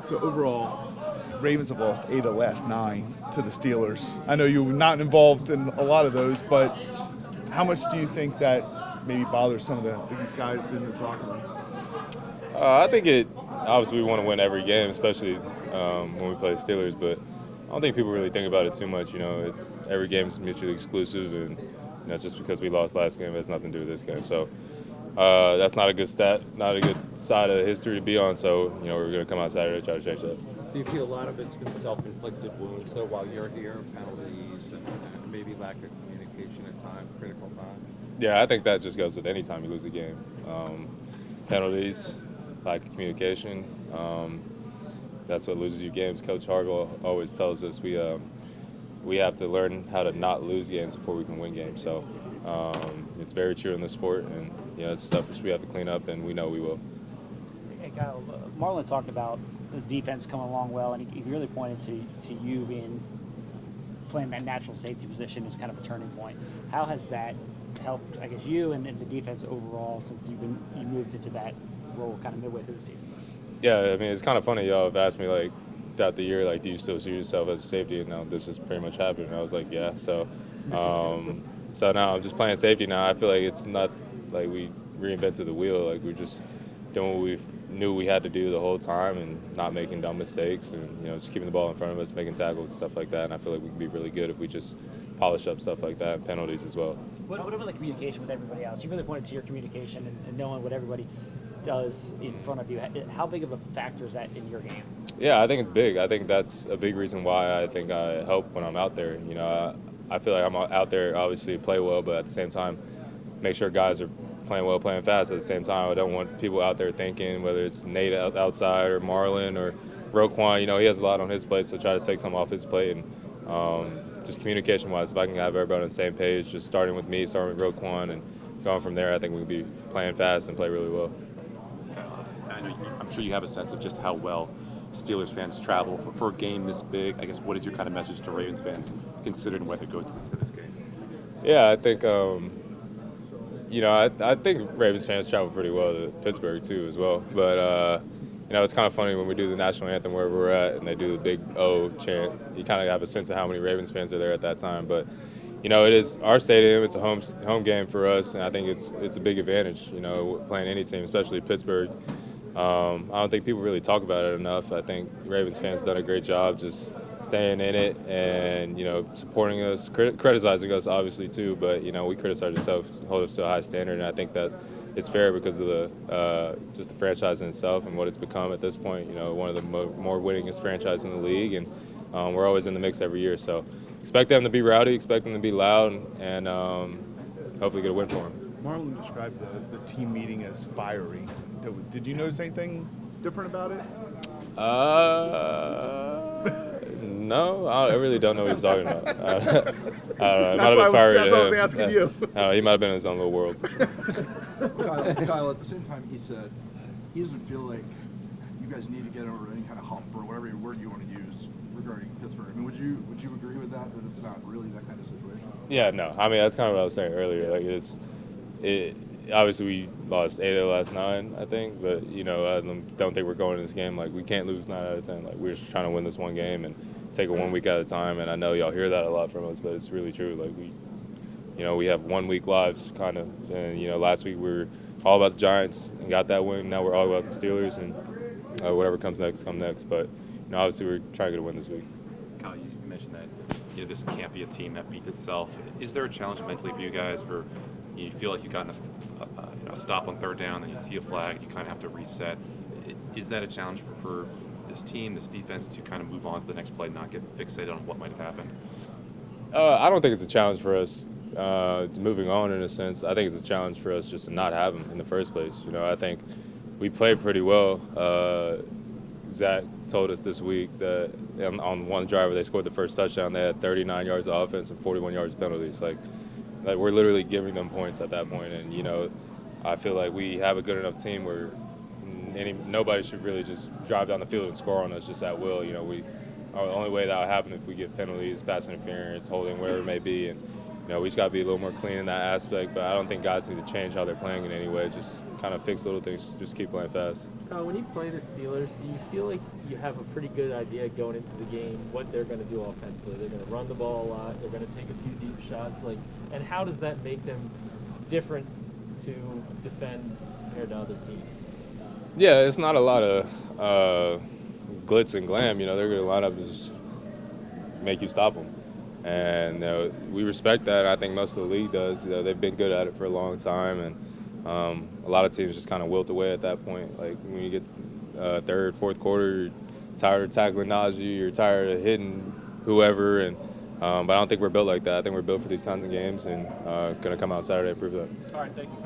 So overall, Ravens have lost 8 of the last 9 to the Steelers. I know you're not involved in a lot of those, but how much do you think that maybe bothers some of these guys in this locker room? I think obviously we want to win every game, especially when we play the Steelers, but I don't think people really think about it too much. It's every game is mutually exclusive, and just because we lost last game has nothing to do with this game. So that's not a good not a good side of history to be on. So we're going to come out Saturday to try to change that. Do you feel a lot of it's been self-inflicted wounds, though, while you're here, penalties and maybe lack of communication at times, critical times? Yeah, I think that just goes with any time you lose a game. Penalties, lack of communication. That's what loses you games. Coach Hargle always tells us we have to learn how to not lose games before we can win games. So it's very true in this sport, and it's stuff which we have to clean up, and we know we will. Hey, Kyle, Marlon talked about the defense coming along well, and he really pointed to you playing that natural safety position as kind of a turning point. How has that helped, I guess, you and the defense overall since you moved into that role kind of midway through the season? Yeah, I mean, it's kind of funny. Y'all have asked me, like, throughout the year, like, do you still see yourself as a safety? And now this has pretty much happened. And I was like, yeah. So so now I'm just playing safety now. I feel like it's not like we reinvented the wheel. Like, we're just doing what we knew we had to do the whole time and not making dumb mistakes and, just keeping the ball in front of us, making tackles, stuff like that. And I feel like we can be really good if we just polish up stuff like that and penalties as well. What about the communication with everybody else? You really pointed to your communication and knowing what everybody does in front of you. How big of a factor is that in your game? Yeah, I think it's big. I think that's a big reason why I think I help when I'm out there. I feel like I'm out there obviously to play well, but at the same time, make sure guys are playing well, playing fast at the same time. I don't want people out there thinking whether it's Nate outside or Marlon or Roquan. He has a lot on his plate, so try to take some off his plate. And just communication-wise, if I can have everybody on the same page, just starting with me, starting with Roquan, and going from there, I think we'll be playing fast and play really well. I'm sure you have a sense of just how well Steelers fans travel for a game this big. I guess what is your kind of message to Ravens fans considering whether it goes to this game? Yeah, I think I think Ravens fans travel pretty well to Pittsburgh too as well. But it's kind of funny when we do the national anthem wherever we're at and they do the big O chant. You kind of have a sense of how many Ravens fans are there at that time. But it is our stadium. It's a home game for us, and I think it's a big advantage. Playing any team, especially Pittsburgh. I don't think people really talk about it enough. I think Ravens fans done a great job just staying in it and, supporting us, criticizing us obviously too, but, we criticize ourselves, hold us to a high standard, and I think that it's fair because of the just the franchise in itself and what it's become at this point. One of the more winningest franchises in the league, and we're always in the mix every year. So expect them to be rowdy, expect them to be loud, and hopefully get a win for them. Marlon described the team meeting as fiery. Did you notice anything different about it? No, I really don't know what he's talking about. I don't know. It might have been fiery That's to what I was him. asking you. He might have been in his own little world. Kyle, at the same time, he said he doesn't feel like you guys need to get over any kind of hump or whatever word you want to use regarding Pittsburgh. I mean, would you agree with that it's not really that kind of situation? Yeah, no. I mean, that's kind of what I was saying earlier. Like, obviously we lost 8 of the last 9, I think, but I don't think we're going to this game like we can't lose 9 out of 10. Like, we're just trying to win this one game and take it 1 week at a time. And I know y'all hear that a lot from us, but it's really true. Like, we have 1 week lives kind of, and last week we were all about the Giants and got that win. Now we're all about the Steelers, and whatever comes next, come next. But obviously we're trying to get a win this week. Kyle, you mentioned that this can't be a team that beats itself. Is there a challenge mentally for you guys for you feel like you've gotten a stop on third down, then you see a flag, you kind of have to reset? Is that a challenge for this team, this defense, to kind of move on to the next play, not get fixated on what might have happened? I don't think it's a challenge for us moving on in a sense. I think it's a challenge for us just to not have them in the first place. I think we played pretty well. Zach told us this week that on one drive where they scored the first touchdown, they had 39 yards of offense and 41 yards of penalties. Like we're literally giving them points at that point, and I feel like we have a good enough team where nobody should really just drive down the field and score on us just at will. The only way that will happen if we get penalties, pass interference, holding, whatever it may be, and we just got to be a little more clean in that aspect. But I don't think guys need to change how they're playing in any way. Just kind of fix little things. Just keep playing fast. When you play the Steelers, do you feel like you have a pretty good idea going into the game what they're going to do offensively? They're going to run the ball a lot. They're going to take a few deep shots. And how does that make them different to defend compared to other teams? Yeah, it's not a lot of glitz and glam. They're going to line up and just make you stop them. And we respect that. I think most of the league does. They've been good at it for a long time, and a lot of teams just kind of wilt away at that point. Like when you get to third, fourth quarter, you're tired of tackling Najee, you're tired of hitting whoever, and but I don't think we're built like that. I think we're built for these kinds of games, and going to come out Saturday and prove that. All right, thank you.